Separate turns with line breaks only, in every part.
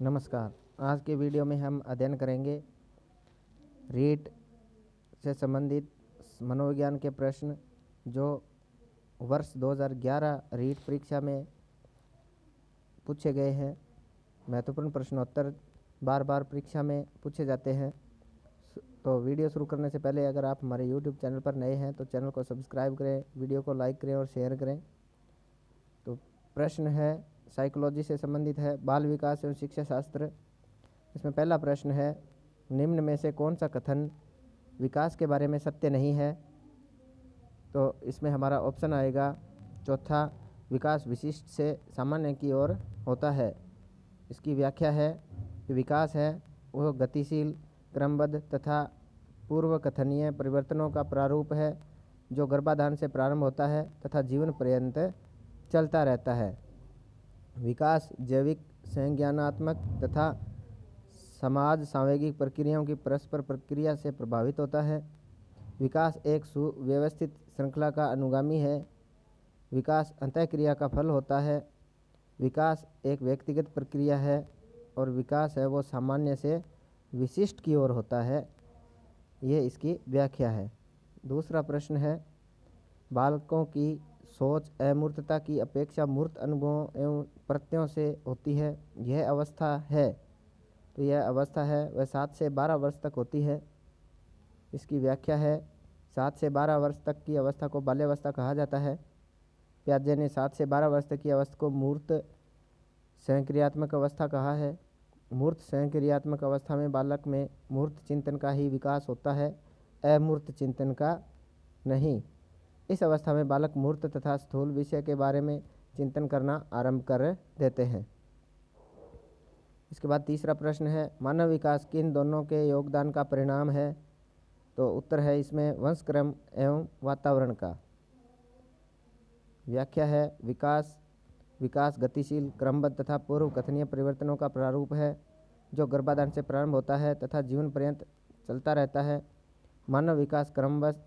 नमस्कार। आज के वीडियो में हम अध्ययन करेंगे रीट से संबंधित मनोविज्ञान के प्रश्न जो वर्ष 2011 रीट परीक्षा में पूछे गए हैं। महत्वपूर्ण प्रश्नोत्तर बार बार परीक्षा में पूछे जाते हैं। तो वीडियो शुरू करने से पहले अगर आप हमारे YouTube चैनल पर नए हैं तो चैनल को सब्सक्राइब करें, वीडियो को लाइक करें और शेयर करें। तो प्रश्न है साइकोलॉजी से संबंधित है, बाल विकास एवं शिक्षा शास्त्र। इसमें पहला प्रश्न है, निम्न में से कौन सा कथन विकास के बारे में सत्य नहीं है? तो इसमें हमारा ऑप्शन आएगा चौथा, विकास विशिष्ट से सामान्य की ओर होता है। इसकी व्याख्या है कि विकास है वह गतिशील, क्रमबद्ध तथा पूर्व कथनीय परिवर्तनों का प्रारूप है जो गर्भाधान से प्रारंभ होता है तथा जीवन पर्यंत चलता रहता है। विकास जैविक, संज्ञानात्मक तथा समाज सांवेगिक प्रक्रियाओं की परस्पर प्रक्रिया से प्रभावित होता है। विकास एक सुव्यवस्थित श्रृंखला का अनुगामी है। विकास अंतःक्रिया का फल होता है। विकास एक व्यक्तिगत प्रक्रिया है और विकास है वो सामान्य से विशिष्ट की ओर होता है। ये इसकी व्याख्या है। दूसरा प्रश्न है, बालकों की सोच अमूर्तता की अपेक्षा मूर्त अनुभवों एवं प्रत्ययों से होती है। यह अवस्था है, तो यह अवस्था है वह 7 से 12 वर्ष तक होती है। इसकी व्याख्या है, 7 से 12 वर्ष तक की अवस्था को बाल्यावस्था कहा जाता है। प्याजे ने 7 से 12 वर्ष तक की अवस्था को मूर्त स्वयंक्रियात्मक अवस्था कहा है। मूर्त स्वयंक्रियात्मक अवस्था में बालक में मूर्त चिंतन का ही विकास होता है, अमूर्त चिंतन का नहीं। इस अवस्था में बालक मूर्त तथा स्थूल विषय के बारे में चिंतन करना आरंभ कर देते हैं। इसके बाद तीसरा प्रश्न है, मानव विकास किन दोनों के योगदान का परिणाम है? तो उत्तर है इसमें वंशक्रम एवं वातावरण का। व्याख्या है, विकास गतिशील, क्रमबद्ध तथा पूर्व कथनीय परिवर्तनों का प्रारूप है जो गर्भाधान से प्रारंभ होता है तथा जीवन पर्यंत चलता रहता है। मानव विकास क्रमबद्ध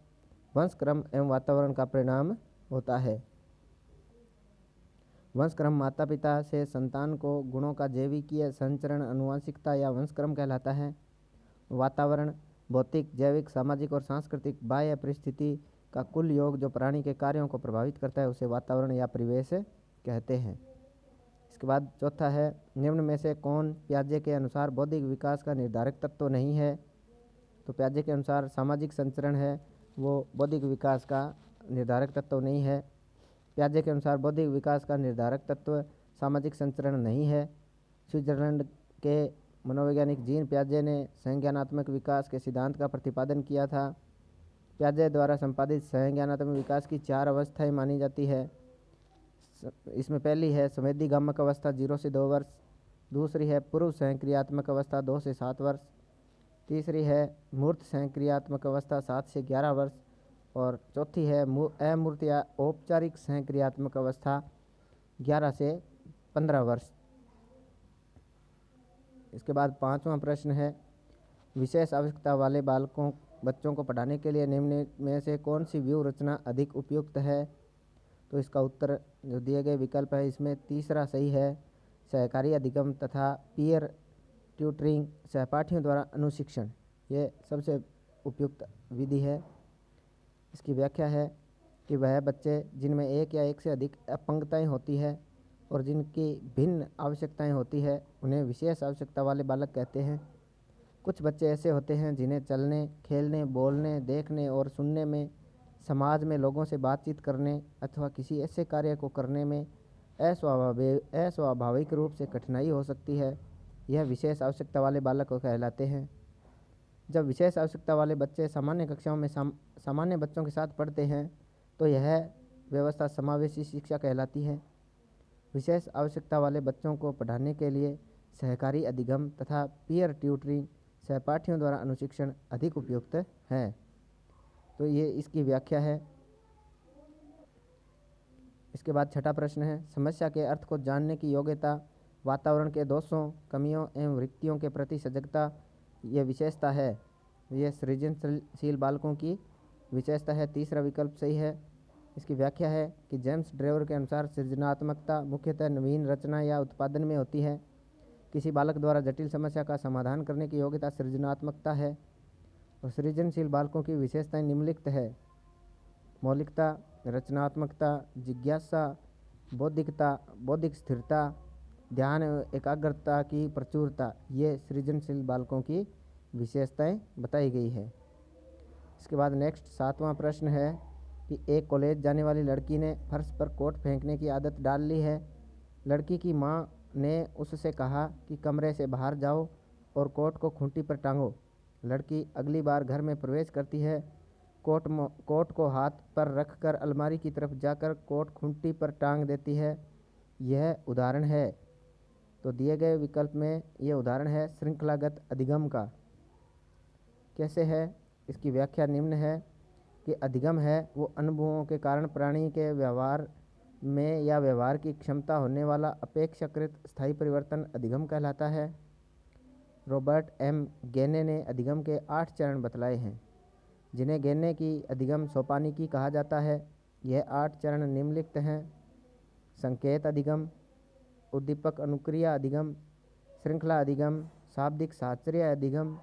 वंशक्रम एवं वातावरण का परिणाम होता है। वंशक्रम माता पिता से संतान को गुणों का जैविकीय संचरण आनुवंशिकता या वंशक्रम कहलाता है। वातावरण भौतिक, जैविक, सामाजिक और सांस्कृतिक बाह्य परिस्थिति का कुल योग जो प्राणी के कार्यों को प्रभावित करता है उसे वातावरण या परिवेश कहते हैं। इसके बाद चौथा है, निम्न में से कौन प्याजे के अनुसार बौद्धिक विकास का निर्धारक तत्व नहीं है? तो प्याजे के अनुसार सामाजिक संचरण है वो बौद्धिक विकास का निर्धारक तत्व नहीं है। प्याजे के अनुसार बौद्धिक विकास का निर्धारक तत्व सामाजिक संचरण नहीं है। स्विट्जरलैंड के मनोवैज्ञानिक जीन प्याजे ने संज्ञानात्मक विकास के सिद्धांत का प्रतिपादन किया था। प्याजे द्वारा संपादित संज्ञानात्मक विकास की 4 अवस्थाएं मानी जाती है। इसमें पहली है संवेदीगामक अवस्था 0 से 2 वर्ष, दूसरी है पूर्व संक्रियात्मक अवस्था 2 से 7 वर्ष, तीसरी है मूर्त संक्रियात्मक अवस्था 7 से 11 वर्ष और चौथी है अमूर्त या औपचारिक संक्रियात्मक अवस्था 11 से 15 वर्ष। इसके बाद पांचवा प्रश्न है, विशेष आवश्यकता वाले बच्चों को पढ़ाने के लिए निम्न में से कौन सी व्यूह रचना अधिक उपयुक्त है? तो इसका उत्तर जो दिए गए विकल्प है इसमें तीसरा सही है। सहकारी अधिगम तथा पीयर ट्यूटरिंग, सहपाठियों द्वारा अनुशिक्षण, ये सबसे उपयुक्त विधि है। इसकी व्याख्या है कि वह बच्चे जिनमें एक या एक से अधिक अपंगताएं होती है और जिनकी भिन्न आवश्यकताएं होती है उन्हें विशेष आवश्यकता वाले बालक कहते हैं। कुछ बच्चे ऐसे होते हैं जिन्हें चलने, खेलने, बोलने, देखने और सुनने में, समाज में लोगों से बातचीत करने अथवा किसी ऐसे कार्य को करने में अस्वाभाविक रूप से कठिनाई हो सकती है। यह विशेष आवश्यकता वाले बालक को कहलाते हैं। जब विशेष आवश्यकता वाले बच्चे सामान्य कक्षाओं में सामान्य बच्चों के साथ पढ़ते हैं तो यह व्यवस्था समावेशी शिक्षा कहलाती है। विशेष आवश्यकता वाले बच्चों को पढ़ाने के लिए सहकारी अधिगम तथा पीयर ट्यूटरिंग, सहपाठियों द्वारा अनुशिक्षण अधिक उपयुक्त है। तो ये इसकी व्याख्या है। इसके बाद छठा प्रश्न है, समस्या के अर्थ को जानने की योग्यता, वातावरण के दोषों, कमियों एवं रिक्तियों के प्रति सजगता ये विशेषता है। यह सृजनशील बालकों की विशेषता है। तीसरा विकल्प सही है। इसकी व्याख्या है कि जेम्स ड्रेवर के अनुसार सृजनात्मकता मुख्यतः नवीन रचना या उत्पादन में होती है। किसी बालक द्वारा जटिल समस्या का समाधान करने की योग्यता सृजनात्मकता है। और सृजनशील बालकों की विशेषताएं निम्नलिखित है: मौलिकता, रचनात्मकता, जिज्ञासा, बौद्धिक स्थिरता, ध्यान एवं एकाग्रता की प्रचुरता, ये सृजनशील बालकों की विशेषताएं बताई गई है। इसके बाद नेक्स्ट 7वां प्रश्न है कि एक कॉलेज जाने वाली लड़की ने फर्श पर कोट फेंकने की आदत डाल ली है। लड़की की माँ ने उससे कहा कि कमरे से बाहर जाओ और कोट को खूंटी पर टांगो। लड़की अगली बार घर में प्रवेश करती है, कोट को हाथ पर रखकर अलमारी की तरफ जाकर कोट खूंटी पर टांग देती है। यह उदाहरण है। तो दिए गए विकल्प में यह उदाहरण है श्रृंखलागत अधिगम का। कैसे है? इसकी व्याख्या निम्न है कि अधिगम है वो अनुभवों के कारण प्राणी के व्यवहार में या व्यवहार की क्षमता होने वाला अपेक्षाकृत स्थायी परिवर्तन अधिगम कहलाता है। रॉबर्ट एम गेने ने अधिगम के 8 चरण बतलाए हैं, जिन्हें गेने की अधिगम सोपानिकी कहा जाता है। यह 8 चरण निम्नलिखित हैं: संकेत अधिगम, उद्दीपक अनुक्रिया अधिगम, श्रृंखला अधिगम, शाब्दिक साहचर्य अधिगम,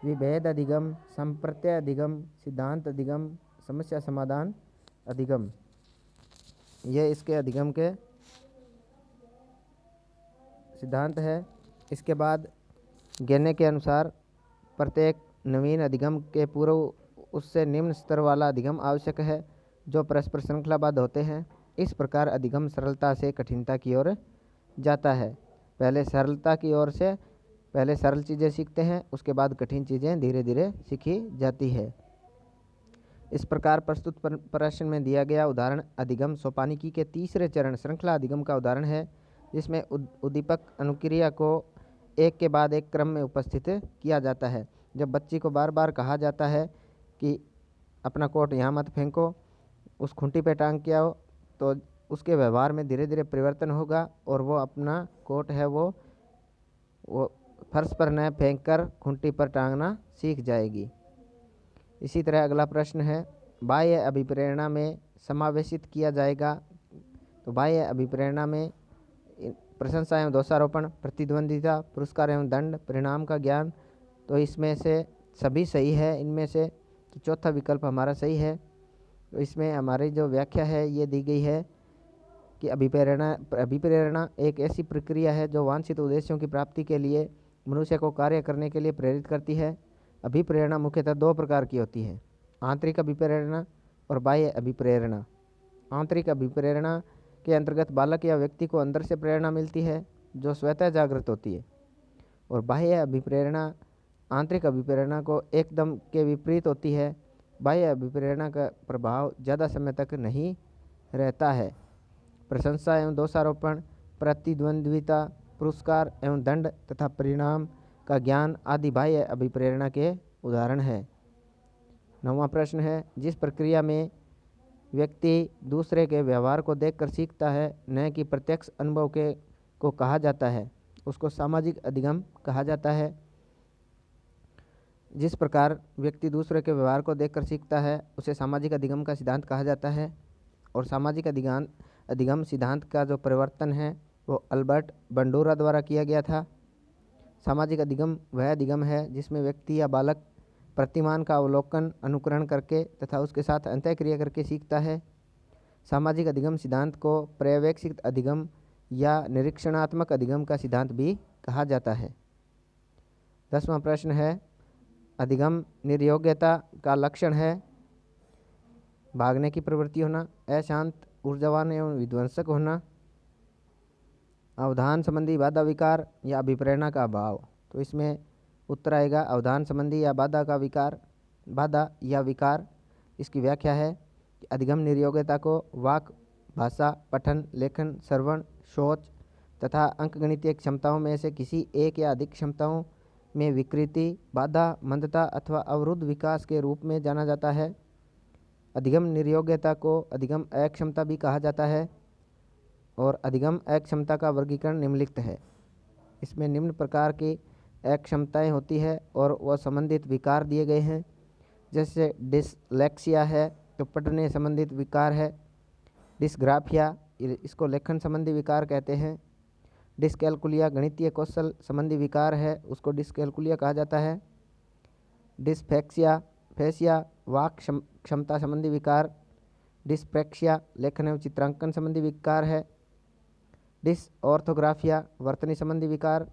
विभेद अधिगम, संप्रत्यय अधिगम, सिद्धांत अधिगम, समस्या समाधान अधिगम। ये इसके अधिगम के सिद्धांत है। इसके बाद गेने के अनुसार प्रत्येक नवीन अधिगम के पूर्व उससे निम्न स्तर वाला अधिगम आवश्यक है, जो परस्पर श्रृंखलाबद्ध होते हैं। इस प्रकार अधिगम सरलता से कठिनता की ओर जाता है। पहले सरल चीज़ें सीखते हैं, उसके बाद कठिन चीज़ें धीरे धीरे सीखी जाती है। इस प्रकार प्रस्तुत प्रश्न में दिया गया उदाहरण अधिगम सोपानिकी के तीसरे चरण श्रृंखला अधिगम का उदाहरण है, जिसमें उद्दीपक अनुक्रिया को एक के बाद एक क्रम में उपस्थित किया जाता है। जब बच्ची को बार बार कहा जाता है कि अपना कोट यहाँ मत फेंको, उस खूंटी पे टांग के आओ, तो उसके व्यवहार में धीरे धीरे परिवर्तन होगा और वो अपना कोट है वो फर्श पर न फेंक कर खूंटी पर टांगना सीख जाएगी। इसी तरह अगला प्रश्न है, बाह्य अभिप्रेरणा में समावेशित किया जाएगा। तो बाह्य अभिप्रेरणा में प्रशंसा एवं दोषारोपण, प्रतिद्वंदिता, पुरस्कार एवं दंड, परिणाम का ज्ञान। तो इसमें से सभी सही है। इनमें से तो चौथा विकल्प हमारा सही है। तो इसमें हमारी जो व्याख्या है ये दी गई है कि अभिप्रेरणा एक ऐसी प्रक्रिया है जो वांछित उद्देश्यों की प्राप्ति के लिए मनुष्य को कार्य करने के लिए प्रेरित करती है। अभिप्रेरणा मुख्यतः 2 प्रकार की होती है: आंतरिक अभिप्रेरणा और बाह्य अभिप्रेरणा। आंतरिक अभिप्रेरणा के अंतर्गत बालक या व्यक्ति को अंदर से प्रेरणा मिलती है, जो स्वतः जागृत होती है। और बाह्य अभिप्रेरणा आंतरिक अभिप्रेरणा को एकदम के विपरीत होती है। बाह्य अभिप्रेरणा का प्रभाव ज़्यादा समय तक नहीं रहता है। प्रशंसा एवं दोषारोपण, प्रतिद्वंद्विता, पुरस्कार एवं दंड तथा परिणाम का ज्ञान आदि बाह्य अभिप्रेरणा के उदाहरण हैं। 9वां प्रश्न है, जिस प्रक्रिया में व्यक्ति दूसरे के व्यवहार को देखकर सीखता है, न कि प्रत्यक्ष अनुभव को कहा जाता है, उसको सामाजिक अधिगम कहा जाता है। जिस प्रकार व्यक्ति दूसरे के व्यवहार को देखकर सीखता है, उसे सामाजिक अधिगम का सिद्धांत कहा जाता है। और सामाजिक अधिगम सिद्धांत का जो परिवर्तन है वो अल्बर्ट बंडूरा द्वारा किया गया था। सामाजिक अधिगम वह अधिगम है जिसमें व्यक्ति या बालक प्रतिमान का अवलोकन, अनुकरण करके तथा उसके साथ अंतःक्रिया करके सीखता है। सामाजिक अधिगम सिद्धांत को पर्यवेक्षित अधिगम या निरीक्षणात्मक अधिगम का सिद्धांत भी कहा जाता है। 10वां प्रश्न है, अधिगम निर्योग्यता का लक्षण है भागने की प्रवृत्ति होना, अशांत, ऊर्जावान एवं विध्वंसक होना, अवधान संबंधी बाधा विकार या अभिप्रेरणा का अभाव। तो इसमें उत्तर आएगा अवधान संबंधी या बाधा या विकार। इसकी व्याख्या है कि अधिगम निर्योग्यता को वाक, भाषा, पठन, लेखन, श्रवण, सोच तथा अंकगणितीय क्षमताओं में से किसी एक या अधिक क्षमताओं में विकृति, बाधा, मंदता अथवा अवरुद्ध विकास के रूप में जाना जाता है। अधिगम निर्योग्यता को अधिगम अक्षमता भी कहा जाता है। और अधिगम अक्षमता का वर्गीकरण निम्नलिखित है। इसमें निम्न प्रकार की अक्षमताएं होती है और वह संबंधित विकार दिए गए हैं। जैसे डिसलेक्सिया है तो पढ़ने संबंधित विकार है। डिस्ग्राफिया, इसको लेखन संबंधी विकार कहते हैं। डिसकैलकुलिया गणितीय कौशल संबंधी विकार है, उसको डिसकैलकुलिया कहा जाता है। डिसफेक्सिया फेसिया वाक क्षमता संबंधी विकार। डिस्प्रैक्सिया लेखन एवं चित्रांकन संबंधी विकार है। डिसऑर्थोग्राफिया वर्तनी संबंधी विकार।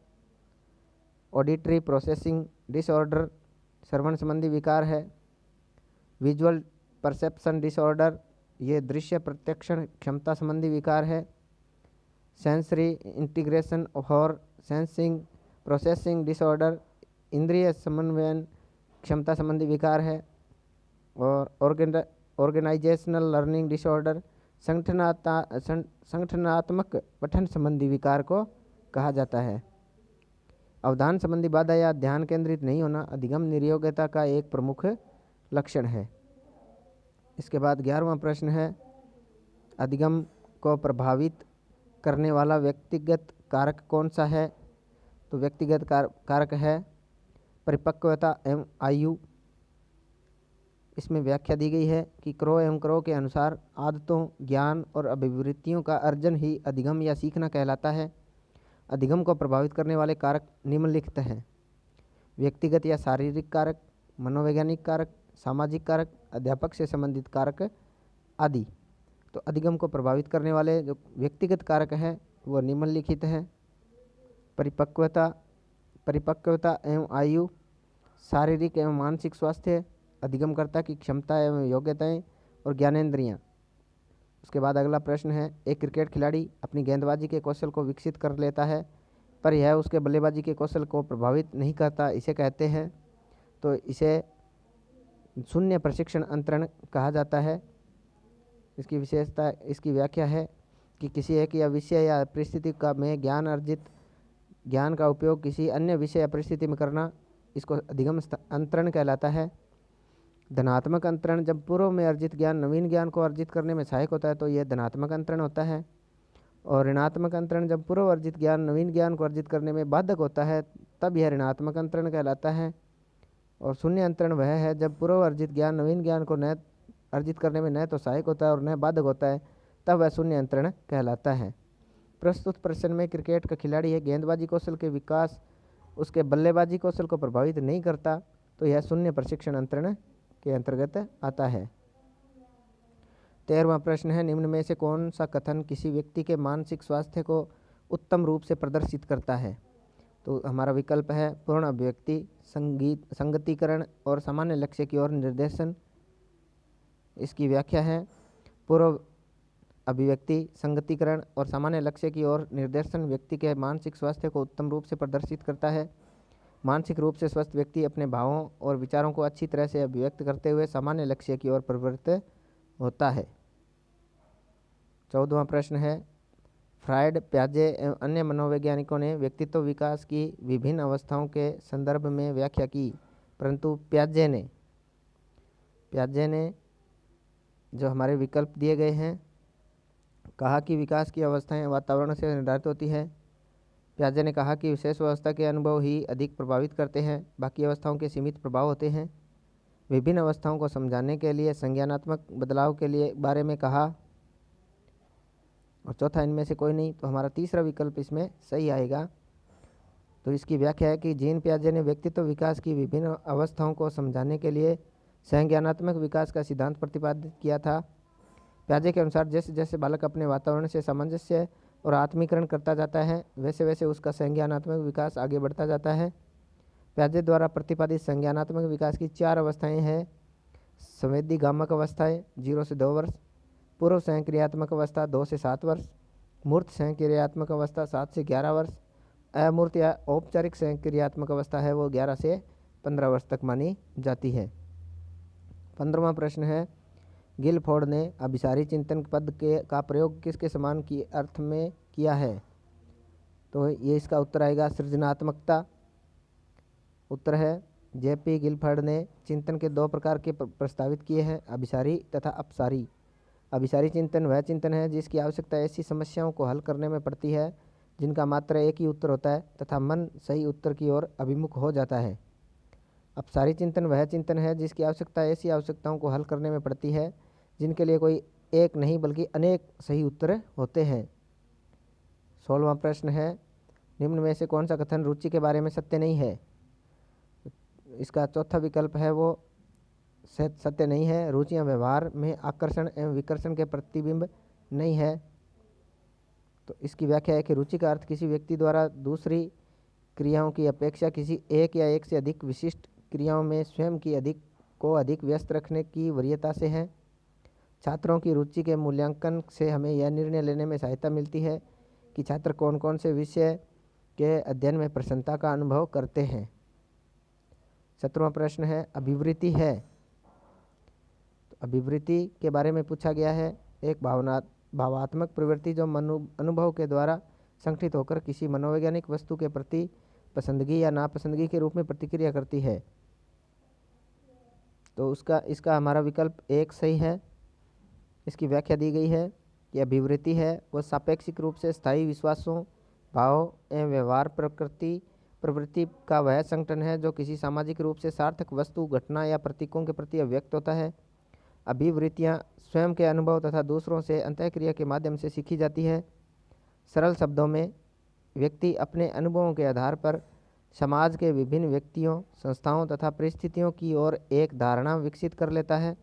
ऑडिटरी प्रोसेसिंग डिसऑर्डर श्रवण संबंधी विकार है। विजुअल परसेप्शन डिसऑर्डर ये दृश्य प्रत्यक्षण क्षमता संबंधी विकार है। सेंसरी इंटीग्रेशन और सेंसिंग प्रोसेसिंग डिसऑर्डर इंद्रिय समन्वयन क्षमता संबंधी विकार है। और ऑर्गेनाइजेशनल लर्निंग डिसऑर्डर संगठनात्मक पठन संबंधी विकार को कहा जाता है। अवधान संबंधी बाधा या ध्यान केंद्रित नहीं होना अधिगम निर्योग्यता का एक प्रमुख लक्षण है। इसके बाद 11वां प्रश्न है, अधिगम को प्रभावित करने वाला व्यक्तिगत कारक कौन सा है? तो व्यक्तिगत कारक है परिपक्वता एवं आयु। इसमें व्याख्या दी गई है कि क्रो एवं क्रो के अनुसार आदतों, ज्ञान और अभिवृत्तियों का अर्जन ही अधिगम या सीखना कहलाता है। अधिगम को प्रभावित करने वाले कारक निम्नलिखित हैं: व्यक्तिगत या शारीरिक कारक, मनोवैज्ञानिक कारक, सामाजिक कारक, अध्यापक से संबंधित कारक आदि। तो अधिगम को प्रभावित करने वाले जो व्यक्तिगत कारक हैं वो निम्नलिखित हैं: परिपक्वता एवं आयु, शारीरिक एवं मानसिक स्वास्थ्य, अधिगमकर्ता की क्षमता एवं योग्यताएं और ज्ञानेंद्रियां। उसके बाद अगला प्रश्न है, एक क्रिकेट खिलाड़ी अपनी गेंदबाजी के कौशल को विकसित कर लेता है पर यह उसके बल्लेबाजी के कौशल को प्रभावित नहीं करता, इसे कहते हैं? तो इसे शून्य प्रशिक्षण अंतरण कहा जाता है। इसकी विशेषता, इसकी व्याख्या है कि किसी एक या विषय या परिस्थिति का में ज्ञान का उपयोग किसी अन्य विषय या परिस्थिति में करना, इसको अधिगम अंतरण कहलाता है। धनात्मक अंतरण जब पूर्व में अर्जित ज्ञान नवीन ज्ञान को अर्जित करने में सहायक होता है तो यह धनात्मक अंतरण होता है। और ऋणात्मक अंतरण जब पूर्व अर्जित ज्ञान नवीन ज्ञान को अर्जित करने में बाधक होता है तब यह ऋणात्मक अंतरण कहलाता है। और शून्य अंतरण वह है जब पूर्व अर्जित ज्ञान नवीन ज्ञान को न अर्जित करने में न तो सहायक होता है और न बाधक होता है, तब वह शून्य अंतरण कहलाता है। प्रस्तुत प्रश्न में क्रिकेट का खिलाड़ी है, गेंदबाजी कौशल के विकास उसके बल्लेबाजी कौशल को प्रभावित नहीं करता, तो यह शून्य प्रशिक्षण अंतरण के अंतर्गत आता है। 13वां प्रश्न है, निम्न में से कौन सा कथन किसी व्यक्ति के मानसिक स्वास्थ्य को उत्तम रूप से प्रदर्शित करता है? तो हमारा विकल्प है पूर्ण अभिव्यक्ति, संगतिकरण और सामान्य लक्ष्य की ओर निर्देशन। इसकी व्याख्या है पूर्व अभिव्यक्ति, संगतिकरण और सामान्य लक्ष्य की ओर निर्देशन व्यक्ति के मानसिक स्वास्थ्य को उत्तम रूप से प्रदर्शित करता है। मानसिक रूप से स्वस्थ व्यक्ति अपने भावों और विचारों को अच्छी तरह से अभिव्यक्त करते हुए सामान्य लक्ष्य की ओर प्रवृत्त होता है। 14वां प्रश्न है, फ्रायड, प्याजे एवं अन्य मनोवैज्ञानिकों ने व्यक्तित्व विकास की विभिन्न अवस्थाओं के संदर्भ में व्याख्या की, परंतु प्याजे ने जो हमारे विकल्प दिए गए हैं, कहा कि विकास की अवस्थाएं वातावरण से निर्धारित होती है। प्याजे ने कहा कि विशेष अवस्था के अनुभव ही अधिक प्रभावित करते हैं, बाकी अवस्थाओं के सीमित प्रभाव होते हैं। विभिन्न अवस्थाओं को समझाने के लिए संज्ञानात्मक बदलाव के लिए बारे में कहा। और चौथा इनमें से कोई नहीं, तो हमारा तीसरा विकल्प इसमें सही आएगा। तो इसकी व्याख्या है कि जीन पियाजे ने व्यक्तित्व विकास की विभिन्न अवस्थाओं को समझाने के लिए संज्ञानात्मक विकास का सिद्धांत प्रतिपादित किया था। पियाजे के अनुसार जैसे जैसे बालक अपने वातावरण से सामंजस्य और आत्मीकरण करता जाता है वैसे वैसे उसका संज्ञानात्मक विकास आगे बढ़ता जाता है। पियाजे द्वारा प्रतिपादित संज्ञानात्मक विकास की 4 अवस्थाएं हैं: संवेदीगामक अवस्थाएं 0 से 2 वर्ष, पूर्व संक्रियात्मक अवस्था 2 से 7 वर्ष, मूर्त संक्रियात्मक अवस्था 7 से 11 वर्ष, अमूर्त या औपचारिक संक्रियात्मक अवस्था है वो 11 से 15 वर्ष तक मानी जाती है। 15वां प्रश्न है, गिलफोर्ड ने अभिसारी चिंतन पद का प्रयोग किसके समान की अर्थ में किया है? तो ये इसका उत्तर आएगा सृजनात्मकता। उत्तर है जेपी गिलफोर्ड ने चिंतन के 2 प्रकार के प्रस्तावित किए हैं, अभिसारी तथा अपसारी। अभिसारी चिंतन वह चिंतन है जिसकी आवश्यकता ऐसी समस्याओं को हल करने में पड़ती है जिनका मात्र एक ही उत्तर होता है तथा मन सही उत्तर की ओर अभिमुख हो जाता है। अपसारी चिंतन वह चिंतन है जिसकी आवश्यकता ऐसी आवश्यकताओं को हल करने में पड़ती है जिनके लिए कोई एक नहीं बल्कि अनेक सही उत्तर होते हैं। 16वां प्रश्न है, निम्न में से कौन सा कथन रुचि के बारे में सत्य नहीं है? इसका चौथा विकल्प है वो सत्य नहीं है। रुचियाँ व्यवहार में आकर्षण एवं विकर्षण के प्रतिबिंब नहीं है। तो इसकी व्याख्या है कि रुचि का अर्थ किसी व्यक्ति द्वारा दूसरी क्रियाओं की अपेक्षा किसी एक या एक से अधिक विशिष्ट क्रियाओं में स्वयं की अधिक व्यस्त रखने की वरीयता से है। छात्रों की रुचि के मूल्यांकन से हमें यह निर्णय लेने में सहायता मिलती है कि छात्र कौन कौन से विषय के अध्ययन में प्रसन्नता का अनुभव करते हैं। 17वां प्रश्न है अभिवृत्ति है। तो अभिवृत्ति के बारे में पूछा गया है। एक भावात्मक प्रवृत्ति जो अनुभव के द्वारा संगठित होकर किसी मनोवैज्ञानिक वस्तु के प्रति पसंदगी या नापसंदगी के रूप में प्रतिक्रिया करती है। तो इसका हमारा विकल्प 1 सही है। इसकी व्याख्या दी गई है कि अभिवृत्ति है वह सापेक्षिक रूप से स्थायी विश्वासों, भाव एवं व्यवहार प्रवृत्ति का वह संगठन है जो किसी सामाजिक रूप से सार्थक वस्तु, घटना या प्रतीकों के प्रति अभिव्यक्त होता है। अभिवृत्तियाँ स्वयं के अनुभव तथा दूसरों से अंतःक्रिया के माध्यम से सीखी जाती है। सरल शब्दों में व्यक्ति अपने अनुभवों के आधार पर समाज के विभिन्न व्यक्तियों, संस्थाओं तथा परिस्थितियों की ओर एक धारणा विकसित कर लेता है।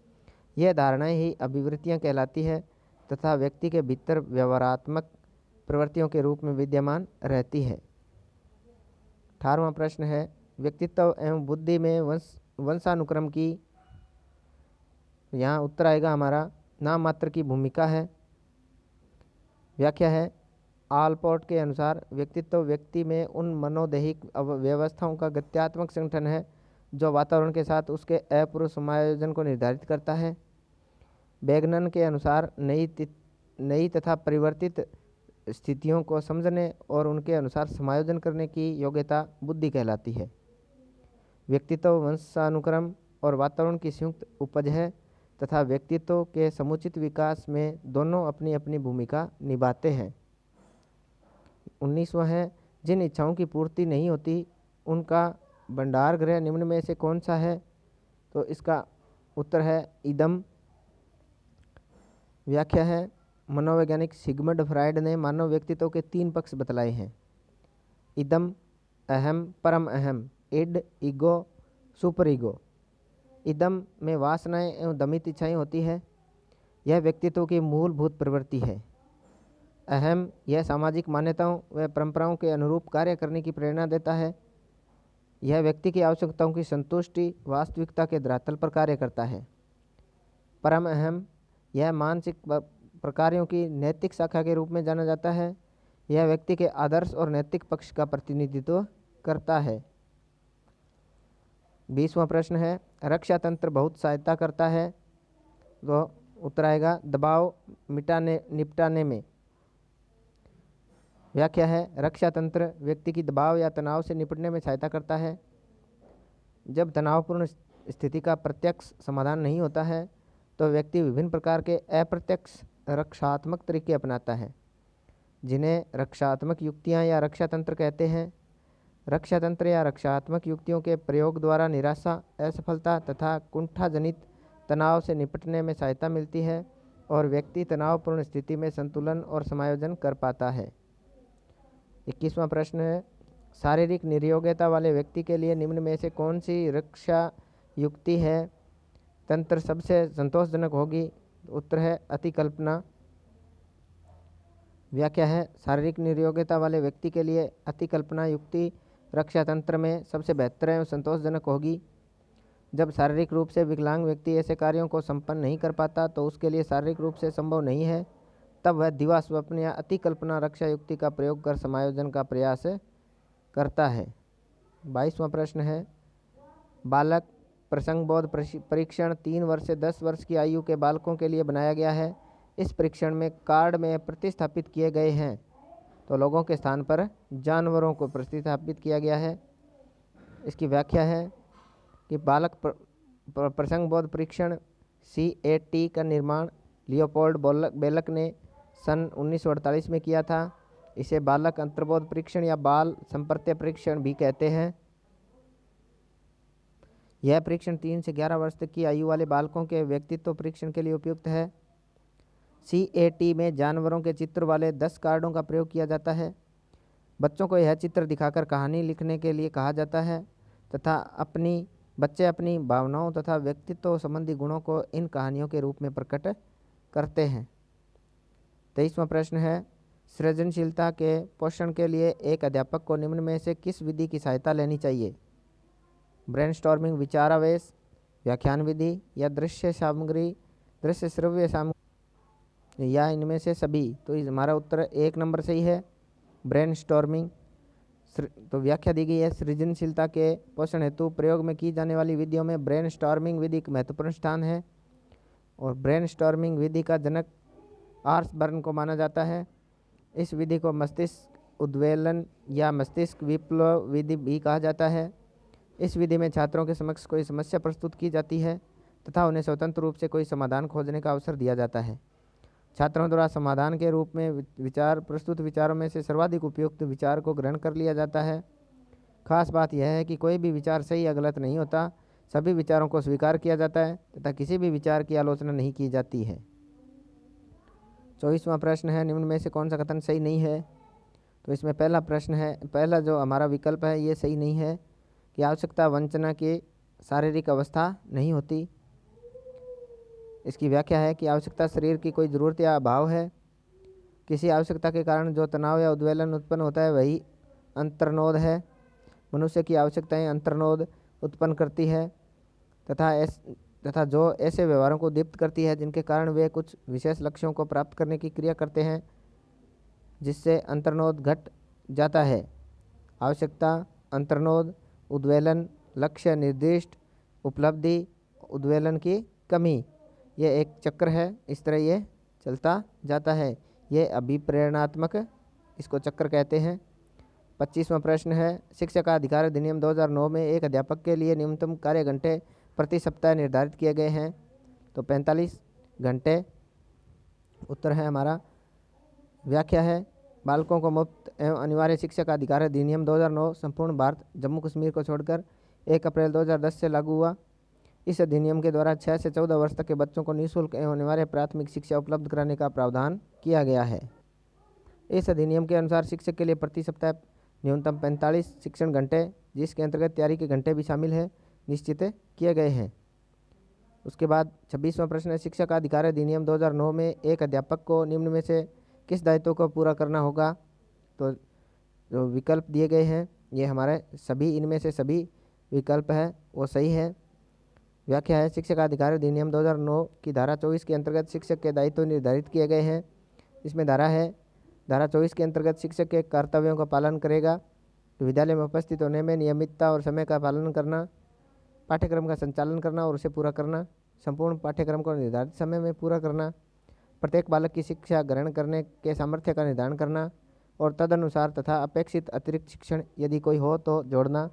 यह धारणाएं ही अभिवृत्तियां कहलाती है तथा व्यक्ति के भीतर व्यवहारात्मक प्रवृत्तियों के रूप में विद्यमान रहती है। 18वां प्रश्न है व्यक्तित्व एवं बुद्धि में वंशानुक्रम की, यहाँ उत्तर आएगा हमारा नाम मात्र की भूमिका है। व्याख्या है आलपोर्ट के अनुसार व्यक्तित्व व्यक्ति में उन मनोदैहिक व्यवस्थाओं का गत्यात्मक संगठन है जो वातावरण के साथ उसके अपूर्व समायोजन को निर्धारित करता है। बैगनन के अनुसार नई तथा परिवर्तित स्थितियों को समझने और उनके अनुसार समायोजन करने की योग्यता बुद्धि कहलाती है। व्यक्तित्व वंशानुक्रम और वातावरण की संयुक्त उपज है तथा व्यक्तित्व के समुचित विकास में दोनों अपनी अपनी भूमिका निभाते हैं। 19वां है जिन इच्छाओं की पूर्ति नहीं होती उनका भंडार गृह निम्न में से कौन सा है? तो इसका उत्तर है इदम। व्याख्या है मनोवैज्ञानिक सिगमंड फ्रायड ने मानव व्यक्तित्व के 3 पक्ष बतलाए हैं। इदम, अहम, परम अहम, इड, ईगो, सुपर ईगो। इदम में वासनाएं एवं दमित इच्छाएं होती है। यह व्यक्तित्व की मूलभूत प्रवृत्ति है। अहम यह सामाजिक मान्यताओं व परंपराओं के अनुरूप कार्य करने की प्रेरणा देता है। यह व्यक्ति की आवश्यकताओं की संतुष्टि वास्तविकता के धरातल पर कार्य करता है। परम अहम यह मानसिक प्रकारों की नैतिक शाखा के रूप में जाना जाता है। यह व्यक्ति के आदर्श और नैतिक पक्ष का प्रतिनिधित्व करता है। 20वां प्रश्न है रक्षा तंत्र बहुत सहायता करता है। तो उत्तर आएगा दबाव निपटाने में। व्याख्या है रक्षा तंत्र व्यक्ति की दबाव या तनाव से निपटने में सहायता करता है। जब तनावपूर्ण स्थिति का प्रत्यक्ष समाधान नहीं होता है तो व्यक्ति विभिन्न प्रकार के अप्रत्यक्ष रक्षात्मक तरीके अपनाता है जिन्हें रक्षात्मक युक्तियां या रक्षा तंत्र कहते हैं। रक्षा तंत्र या रक्षात्मक युक्तियों के प्रयोग द्वारा निराशा, असफलता तथा कुंठाजनित तनाव से निपटने में सहायता मिलती है और व्यक्ति तनावपूर्ण स्थिति में संतुलन और समायोजन कर पाता है। 21वां प्रश्न है शारीरिक निर्योग्यता वाले व्यक्ति के लिए निम्न में से कौन सी रक्षा युक्ति है तंत्र सबसे संतोषजनक होगी? उत्तर है अतिकल्पना। व्याख्या है शारीरिक निर्योग्यता वाले व्यक्ति के लिए अतिकल्पना युक्ति रक्षा तंत्र में सबसे बेहतर एवं संतोषजनक होगी। जब शारीरिक रूप से विकलांग व्यक्ति ऐसे कार्यों को संपन्न नहीं कर पाता तो उसके लिए शारीरिक रूप से संभव नहीं है, तब वह दिवा स्वप्न या अतिकल्पना रक्षा युक्ति का प्रयोग कर समायोजन का प्रयास करता है। 22वां प्रश्न है बालक प्रसंगबोध परीक्षण 3 वर्ष से 10 वर्ष की आयु के बालकों के लिए बनाया गया है। इस परीक्षण में कार्ड में प्रतिस्थापित किए गए हैं तो लोगों के स्थान पर जानवरों को प्रतिस्थापित किया गया है। इसकी व्याख्या है कि बालक प्रसंगबोध परीक्षण CAT का निर्माण लियोपोल्ड बेलक ने सन 1948 में किया था। इसे बालक अंतर्बोध परीक्षण या बाल संप्रत्य परीक्षण भी कहते हैं। यह परीक्षण 3 से 11 वर्ष तक की आयु वाले बालकों के व्यक्तित्व परीक्षण के लिए उपयुक्त है। CAT में जानवरों के चित्र वाले 10 कार्डों का प्रयोग किया जाता है। बच्चों को यह चित्र दिखाकर कहानी लिखने के लिए कहा जाता है तथा बच्चे अपनी भावनाओं तथा व्यक्तित्व संबंधी गुणों को इन कहानियों के रूप में प्रकट करते हैं। 23वां प्रश्न है, सृजनशीलता के पोषण के लिए एक अध्यापक को निम्न में से किस विधि की सहायता लेनी चाहिए? ब्रेनस्टॉर्मिंग, विचारावेश, व्याख्यान विधि या दृश्य श्रव्य सामग्री या इनमें से सभी? तो हमारा उत्तर 1 नंबर सही है, ब्रेनस्टॉर्मिंग। तो व्याख्या दी गई है, सृजनशीलता के पोषण हेतु प्रयोग में की जाने वाली विधियों में ब्रेनस्टॉर्मिंग विधि का महत्वपूर्ण स्थान है और ब्रेनस्टॉर्मिंग विधि का जनक आर्सबर्न को माना जाता है। इस विधि को मस्तिष्क उद्वेलन या मस्तिष्क विप्लव विधि भी कहा जाता है। इस विधि में छात्रों के समक्ष कोई समस्या प्रस्तुत की जाती है तथा उन्हें स्वतंत्र रूप से कोई समाधान खोजने का अवसर दिया जाता है। छात्रों द्वारा समाधान के रूप में प्रस्तुत विचारों में से सर्वाधिक उपयुक्त विचार को ग्रहण कर लिया जाता है। खास बात यह है कि कोई भी विचार सही या गलत नहीं होता, सभी विचारों को स्वीकार किया जाता है तथा किसी भी विचार की आलोचना नहीं की जाती है। 24वां प्रश्न है, निम्न में से कौन सा कथन सही नहीं है? तो इसमें पहला जो हमारा विकल्प है ये सही नहीं है कि आवश्यकता वंचना की शारीरिक अवस्था नहीं होती। इसकी व्याख्या है कि आवश्यकता शरीर की कोई ज़रूरत या अभाव है। किसी आवश्यकता के कारण जो तनाव या उद्वेलन उत्पन्न होता है वही अंतर्नोद है। मनुष्य की आवश्यकताएं अंतर्नोद उत्पन्न करती है तथा जो ऐसे व्यवहारों को दीप्त करती है जिनके कारण वे कुछ विशेष लक्ष्यों को प्राप्त करने की क्रिया करते हैं, जिससे अंतर्नोद घट जाता है। आवश्यकता, अंतर्नोद, उद्वेलन, लक्ष्य निर्दिष्ट, उपलब्धि, उद्वेलन की कमी, ये एक चक्र है। इस तरह ये चलता जाता है। ये अभिप्रेरणात्मक इसको चक्र कहते हैं। 25वां प्रश्न है, शिक्षक का अधिकार अधिनियम 2009 में एक अध्यापक के लिए न्यूनतम कार्य घंटे प्रति सप्ताह निर्धारित किए गए हैं। तो 45 घंटे उत्तर है हमारा। व्याख्या है, बालकों को मुफ्त एवं अनिवार्य शिक्षा का अधिकार अधिनियम 2009 संपूर्ण भारत जम्मू कश्मीर को छोड़कर 1 अप्रैल 2010 से लागू हुआ। इस अधिनियम के द्वारा 6 से 14 वर्ष तक के बच्चों को निःशुल्क एवं अनिवार्य प्राथमिक शिक्षा उपलब्ध कराने का प्रावधान किया गया है। इस अधिनियम के अनुसार शिक्षक के लिए प्रति सप्ताह न्यूनतम 45 शिक्षण घंटे, जिसके अंतर्गत तैयारी के घंटे भी शामिल है, निश्चित किए गए हैं। उसके बाद 26वां प्रश्न है, शिक्षा का अधिकार अधिनियम 2009 में एक अध्यापक को निम्न में से किस दायित्व को पूरा करना होगा? तो जो विकल्प दिए गए हैं ये हमारे सभी इनमें से सभी विकल्प है वो सही है। व्याख्या है, शिक्षा का अधिकार अधिनियम 2009 की धारा 24 के अंतर्गत शिक्षक के दायित्व निर्धारित किए गए हैं। इसमें धारा 24 के अंतर्गत शिक्षक के कर्तव्यों का पालन करेगा। तो विद्यालय में उपस्थित होने में नियमितता और समय का पालन करना, पाठ्यक्रम का संचालन करना और उसे पूरा करना, संपूर्ण पाठ्यक्रम को निर्धारित समय में पूरा करना, प्रत्येक बालक की शिक्षा ग्रहण करने के सामर्थ्य का निर्धारण करना और तदनुसार तथा अपेक्षित अतिरिक्त शिक्षण यदि कोई हो तो जोड़ना,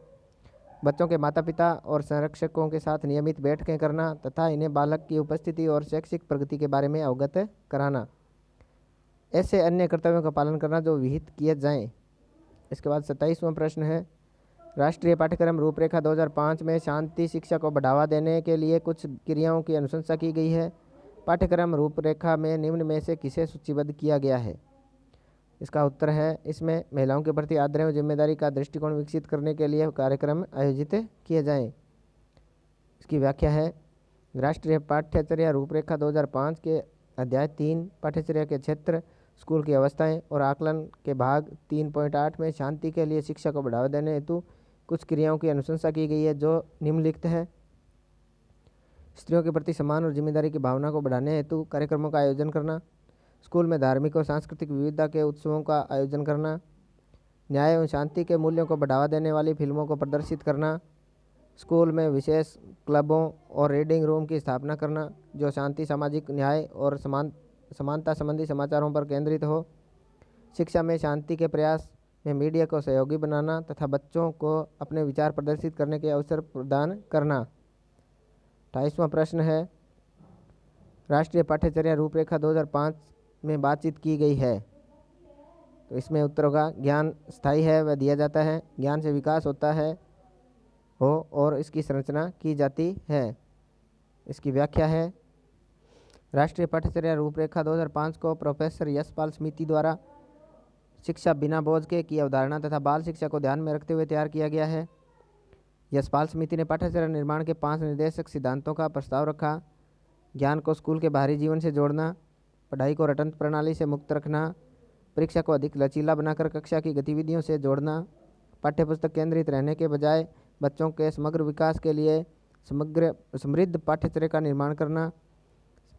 बच्चों के माता पिता और संरक्षकों के साथ नियमित बैठकें करना तथा इन्हें बालक की उपस्थिति और शैक्षिक प्रगति के बारे में अवगत कराना, ऐसे अन्य कर्तव्यों का पालन करना जो विहित किए जाएं। इसके बाद 27वां प्रश्न है, राष्ट्रीय पाठ्यक्रम रूपरेखा 2005 में शांति शिक्षा को बढ़ावा देने के लिए कुछ क्रियाओं की अनुशंसा की गई है। पाठ्यक्रम रूपरेखा में निम्न में से किसे सूचीबद्ध किया गया है? इसका उत्तर है, इसमें महिलाओं के प्रति आदर एवं जिम्मेदारी का दृष्टिकोण विकसित करने के लिए कार्यक्रम आयोजित किए जाएं। इसकी व्याख्या है, राष्ट्रीय पाठ्यचर्या रूपरेखा 2005 के अध्याय 3 पाठ्यचर्या के क्षेत्र, स्कूल की अवस्थाएं और आकलन के भाग 3.8 में शांति के लिए शिक्षा को बढ़ावा देने हेतु कुछ क्रियाओं की अनुशंसा की गई है जो निम्नलिखित है। स्त्रियों के प्रति सम्मान और जिम्मेदारी की भावना को बढ़ाने हेतु कार्यक्रमों का आयोजन करना, स्कूल में धार्मिक और सांस्कृतिक विविधता के उत्सवों का आयोजन करना, न्याय एवं शांति के मूल्यों को बढ़ावा देने वाली फिल्मों को प्रदर्शित करना, स्कूल में विशेष क्लबों और रीडिंग रूम की स्थापना करना जो शांति, सामाजिक न्याय और समानता संबंधी समाचारों पर केंद्रित हो, शिक्षा में शांति के प्रयास में मीडिया को सहयोगी बनाना तथा बच्चों को अपने विचार प्रदर्शित करने के अवसर प्रदान करना। 28वां प्रश्न है, राष्ट्रीय पाठ्यचर्या रूपरेखा 2005 में बातचीत की गई है। तो इसमें उत्तर होगा, ज्ञान स्थायी है वह दिया जाता है, ज्ञान से विकास होता है और इसकी संरचना की जाती है। इसकी व्याख्या है, राष्ट्रीय पाठ्यचर्या रूपरेखा 2005 को प्रोफेसर यशपाल समिति द्वारा शिक्षा बिना बोझ के की अवधारणा तथा बाल शिक्षा को ध्यान में रखते हुए तैयार किया गया है। यशपाल समिति ने पाठ्यचर्या निर्माण के 5 निर्देशक सिद्धांतों का प्रस्ताव रखा। ज्ञान को स्कूल के बाहरी जीवन से जोड़ना, पढ़ाई को रटंत प्रणाली से मुक्त रखना, परीक्षा को अधिक लचीला बनाकर कक्षा की गतिविधियों से जोड़ना, पाठ्यपुस्तक केंद्रित रहने के बजाय बच्चों के समग्र विकास के लिए समृद्ध पाठ्यचर्या का निर्माण करना,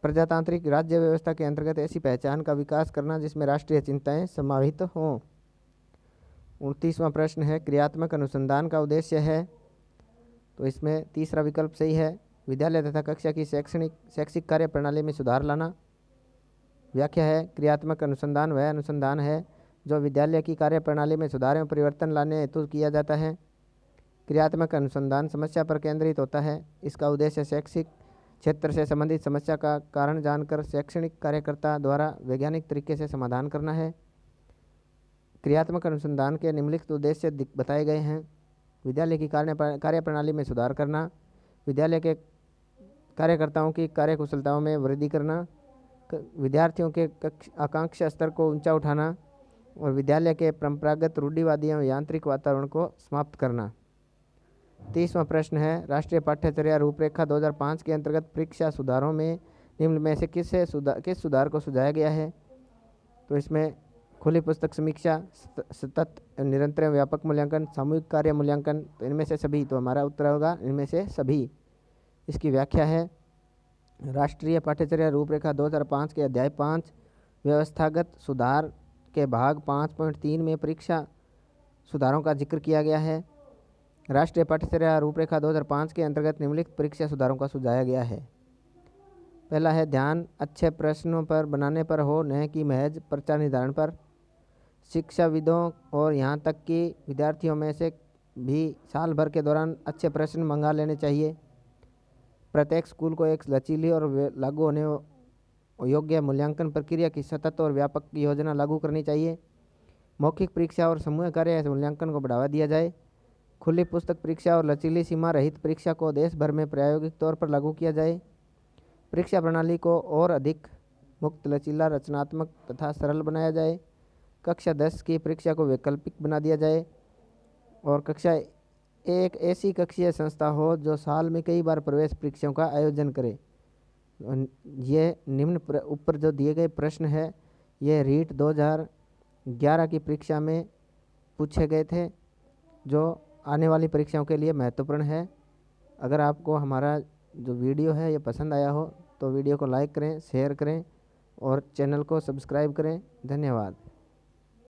प्रजातांत्रिक राज्य व्यवस्था के अंतर्गत ऐसी पहचान का विकास करना जिसमें राष्ट्रीय चिंताएं समाहित हों। 29वां प्रश्न है, क्रियात्मक अनुसंधान का उद्देश्य है। तो इसमें तीसरा विकल्प सही है, विद्यालय तथा कक्षा की शैक्षिक कार्य प्रणाली में सुधार लाना। व्याख्या है, क्रियात्मक अनुसंधान वह अनुसंधान है जो विद्यालय की कार्य प्रणाली में सुधार एवं परिवर्तन लाने हेतु किया जाता है। क्रियात्मक अनुसंधान समस्या पर केंद्रित होता है। इसका उद्देश्य शैक्षिक क्षेत्र से संबंधित समस्या का कारण जानकर शैक्षणिक कार्यकर्ता द्वारा वैज्ञानिक तरीके से समाधान करना है। क्रियात्मक अनुसंधान के निम्नलिखित उद्देश्य बताए गए हैं। विद्यालय की कार्य प्रणाली में सुधार करना, विद्यालय के कार्यकर्ताओं की कार्यकुशलताओं में वृद्धि करना, विद्यार्थियों के आकांक्षा स्तर को ऊंचा उठाना और विद्यालय के परंपरागत रूढ़िवादी एवं यांत्रिक वातावरण को समाप्त करना। 30वां प्रश्न है, राष्ट्रीय पाठ्यचर्या रूपरेखा 2005 के अंतर्गत परीक्षा सुधारों में निम्न में से किस सुधार को सुझाया गया है। तो इसमें खुली पुस्तक समीक्षा, सतत निरंतर एवं व्यापक मूल्यांकन, सामूहिक कार्य मूल्यांकन, तो इनमें से सभी। तो हमारा उत्तर होगा इनमें से सभी। इसकी व्याख्या है, राष्ट्रीय पाठ्यचर्या रूपरेखा 2005 के अध्याय 5 व्यवस्थागत सुधार के भाग 5.3 में परीक्षा सुधारों का जिक्र किया गया है। राष्ट्रीय पाठ्यचर्या रूपरेखा 2005 के अंतर्गत निम्नलिखित परीक्षा सुधारों का सुझाया गया है। पहला है, ध्यान अच्छे प्रश्नों पर बनाने पर हो, न कि महज पर्चा निर्धारण पर। शिक्षाविदों और यहाँ तक कि विद्यार्थियों में से भी साल भर के दौरान अच्छे प्रश्न मंगा लेने चाहिए। प्रत्येक स्कूल को एक लचीली और लागू होने योग्य मूल्यांकन प्रक्रिया की सतत और व्यापक योजना लागू करनी चाहिए। मौखिक परीक्षा और समूह कार्य मूल्यांकन को बढ़ावा दिया जाए। खुली पुस्तक परीक्षा और लचीली सीमा रहित परीक्षा को देश भर में प्रायोगिक तौर पर लागू किया जाए। परीक्षा प्रणाली को और अधिक मुक्त, लचीला, रचनात्मक तथा सरल बनाया जाए। कक्षा 10 की परीक्षा को वैकल्पिक बना दिया जाए और कक्षा एक ऐसी कक्षीय संस्था हो जो साल में कई बार प्रवेश परीक्षाओं का आयोजन करे। ये निम्न ऊपर जो दिए गए प्रश्न है ये रीट 2011 की परीक्षा में पूछे गए थे, जो आने वाली परीक्षाओं के लिए महत्वपूर्ण है। अगर आपको हमारा जो वीडियो है ये पसंद आया हो तो वीडियो को लाइक करें, शेयर करें और चैनल को सब्सक्राइब करें। धन्यवाद।